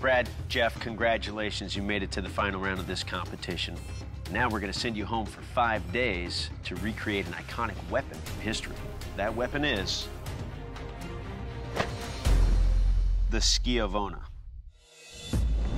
Brad, Jeff, congratulations. You made it to the final round of this competition. Now we're going to send you home for 5 days to recreate an iconic weapon from history. That weapon is the Schiavona.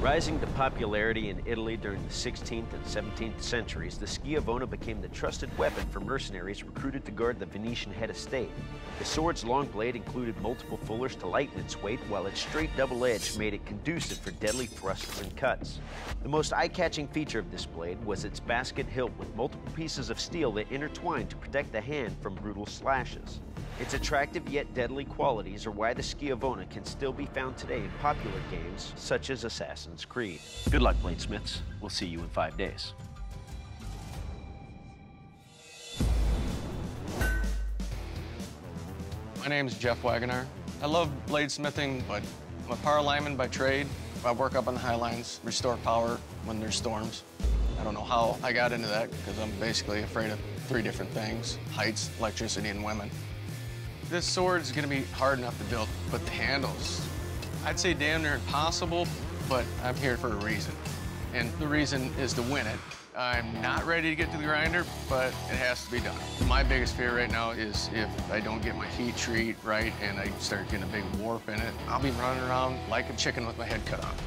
Rising to popularity in Italy during the 16th and 17th centuries, the Schiavona became the trusted weapon for mercenaries recruited to guard the Venetian head of state. The sword's long blade included multiple fullers to lighten its weight, while its straight double edge made it conducive for deadly thrusts and cuts. The most eye-catching feature of this blade was its basket hilt with multiple pieces of steel that intertwined to protect the hand from brutal slashes. Its attractive yet deadly qualities are why the Schiavona can still be found today in popular games such as Assassin's Creed. Good luck, bladesmiths. We'll see you in 5 days. My name is Jeff Wagoner. I love bladesmithing, but I'm a power lineman by trade. I work up on the high lines, restore power when there's storms. I don't know how I got into that because I'm basically afraid of 3 different things: heights, electricity, and women. This sword's gonna be hard enough to build, but the handles, I'd say damn near impossible, but I'm here for a reason. And the reason is to win it. I'm not ready to get to the grinder, but it has to be done. My biggest fear right now is if I don't get my heat treat right and I start getting a big warp in it, I'll be running around like a chicken with my head cut off.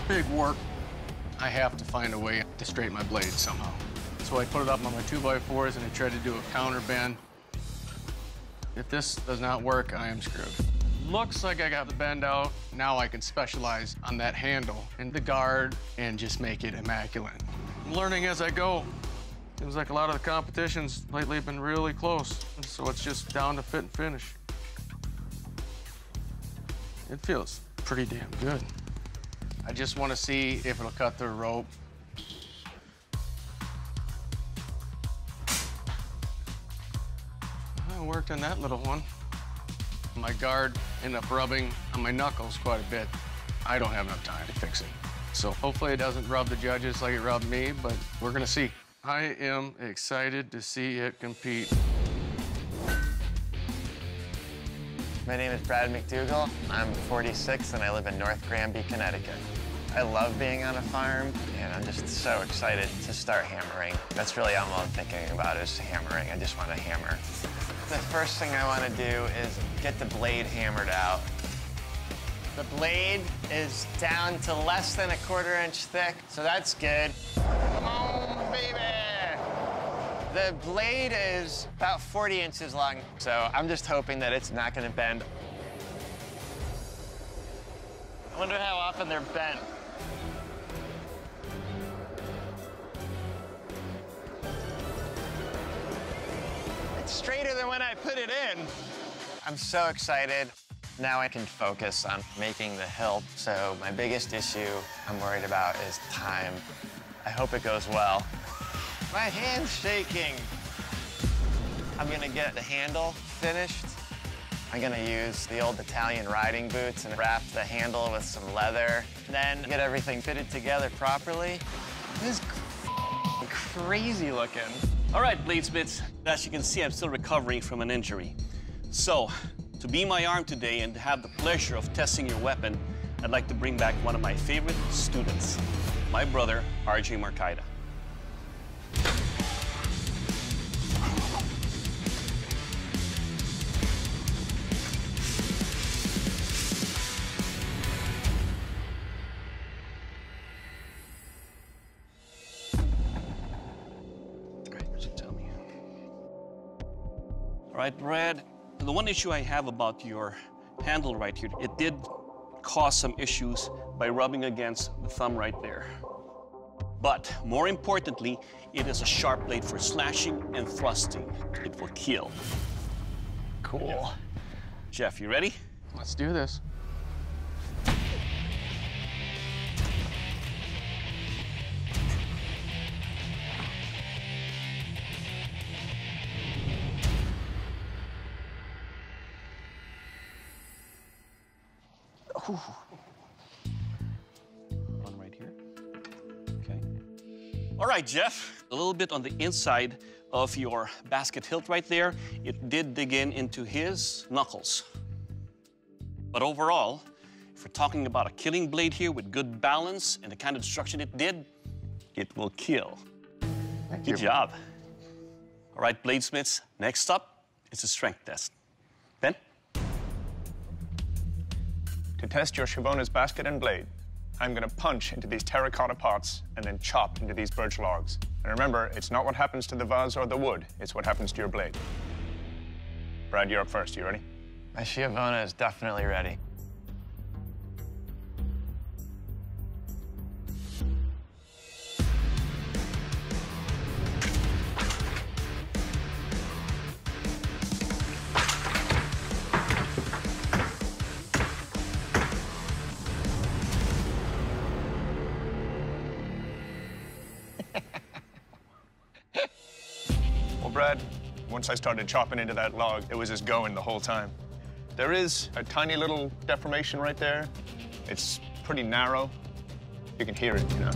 Big work. I have to find a way to straighten my blade somehow. So I put it up on my 2x4s and I tried to do a counter bend. If this does not work, I am screwed. Looks like I got the bend out. Now I can specialize on that handle and the guard and just make it immaculate. I'm learning as I go. Seems like a lot of the competitions lately have been really close. So it's just down to fit and finish. It feels pretty damn good. I just want to see if it'll cut through rope. I worked on that little one. My guard ended up rubbing on my knuckles quite a bit. I don't have enough time to fix it. So hopefully it doesn't rub the judges like it rubbed me, but we're gonna see. I am excited to see it compete. My name is Brad Mcdougall. I'm 46 and I live in North Granby, Connecticut. I love being on a farm, and I'm just so excited to start hammering. That's really all I'm thinking about is hammering. I just want to hammer. The first thing I want to do is get the blade hammered out. The blade is down to less than 1/4 inch thick, so that's good. Come on, baby! The blade is about 40 inches long, so I'm just hoping that it's not going to bend. I wonder how often they're bent. It's straighter than when I put it in. I'm so excited. Now I can focus on making the hilt. So my biggest issue I'm worried about is time. I hope it goes well. My hand's shaking. I'm gonna get the handle finished. I'm gonna use the old Italian riding boots and wrap the handle with some leather. Then get everything fitted together properly. This is crazy looking. All right, bladesmiths, as you can see, I'm still recovering from an injury. So, to be my arm today and to have the pleasure of testing your weapon, I'd like to bring back one of my favorite students, my brother, R.J. Marcaida. All right, Brad, the one issue I have about your handle right here, it did cause some issues by rubbing against the thumb right there. But more importantly, it is a sharp blade for slashing and thrusting. It will kill. Cool. Yeah. Jeff, you ready? Let's do this. All right, Jeff, a little bit on the inside of your basket hilt right there. It did dig into his knuckles. But overall, if we're talking about a killing blade here with good balance and the kind of destruction it did, it will kill. Thank you. Good job. All right, bladesmiths, next up is a strength test. Ben? To test your Schiavona's basket and blade, I'm gonna punch into these terracotta pots and then chop into these birch logs. And remember, it's not what happens to the vase or the wood, it's what happens to your blade. Brad, you're up first. You ready? My Schiavona is definitely ready. Well, Brad, once I started chopping into that log, it was just going the whole time. There is a tiny little deformation right there. It's pretty narrow. You can hear it, you know.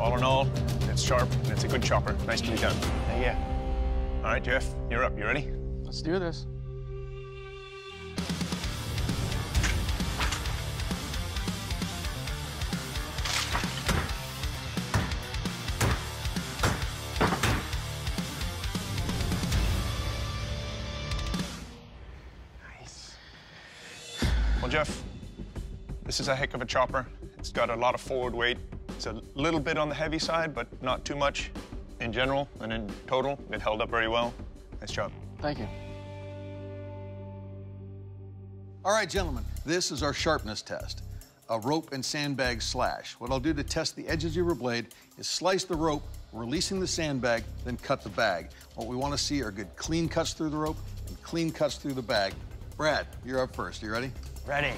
All in all, it's sharp and it's a good chopper. Nicely done. Thank you. All right, Jeff, you're up. You ready? Let's do this. Well, Jeff, this is a heck of a chopper. It's got a lot of forward weight. It's a little bit on the heavy side, but not too much in general. And in total, it held up very well. Nice job. Thank you. All right, gentlemen, this is our sharpness test. A rope and sandbag slash. What I'll do to test the edges of your blade is slice the rope, releasing the sandbag, then cut the bag. What we want to see are good clean cuts through the rope and clean cuts through the bag. Brad, you're up first. You ready? Ready.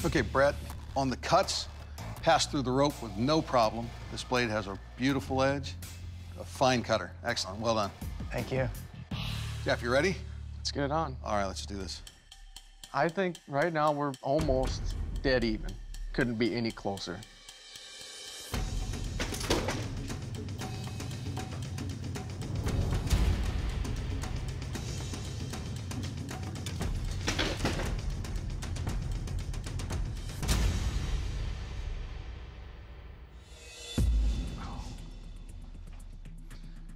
Okay, Brad, on the cuts, pass through the rope with no problem. This blade has a beautiful edge, a fine cutter. Excellent, well done. Thank you. Jeff, you ready? Let's get it on. All right, let's do this. I think right now we're almost dead even. Couldn't be any closer.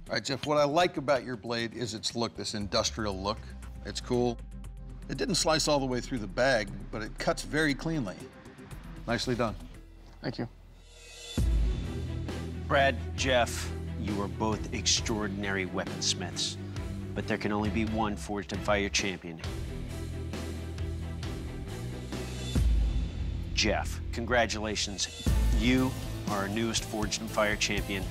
All right, Jeff, what I like about your blade is its look, this industrial look. It's cool. It didn't slice all the way through the bag, but it cuts very cleanly. Nicely done. Thank you. Brad, Jeff, you are both extraordinary weaponsmiths, but there can only be one Forged in Fire champion. Jeff, congratulations. You are our newest Forged in Fire champion.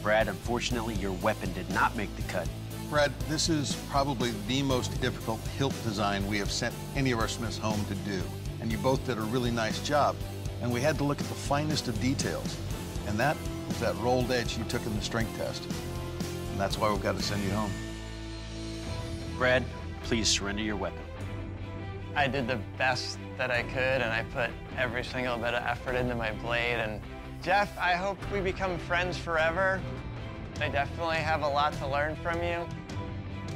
Brad, unfortunately, your weapon did not make the cut. Brad, this is probably the most difficult hilt design we have sent any of our smiths home to do. And you both did a really nice job. And we had to look at the finest of details. And that is that rolled edge you took in the strength test. And that's why we've got to send you home. Brad, please surrender your weapon. I did the best that I could, and I put every single bit of effort into my blade. And Jeff, I hope we become friends forever. I definitely have a lot to learn from you,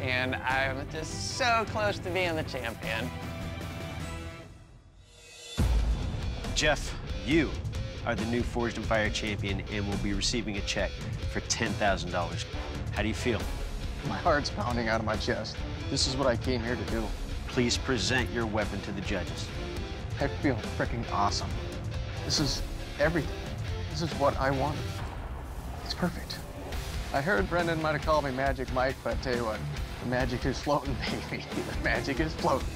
and I'm just so close to being the champion. Jeff, you are the new Forged in Fire champion and will be receiving a check for $10,000. How do you feel? My heart's pounding out of my chest. This is what I came here to do. Please present your weapon to the judges. I feel freaking awesome. This is everything. This is what I wanted. It's perfect. I heard Brendan might have called me Magic Mike, but I tell you what, the magic is floating, baby. The magic is floating.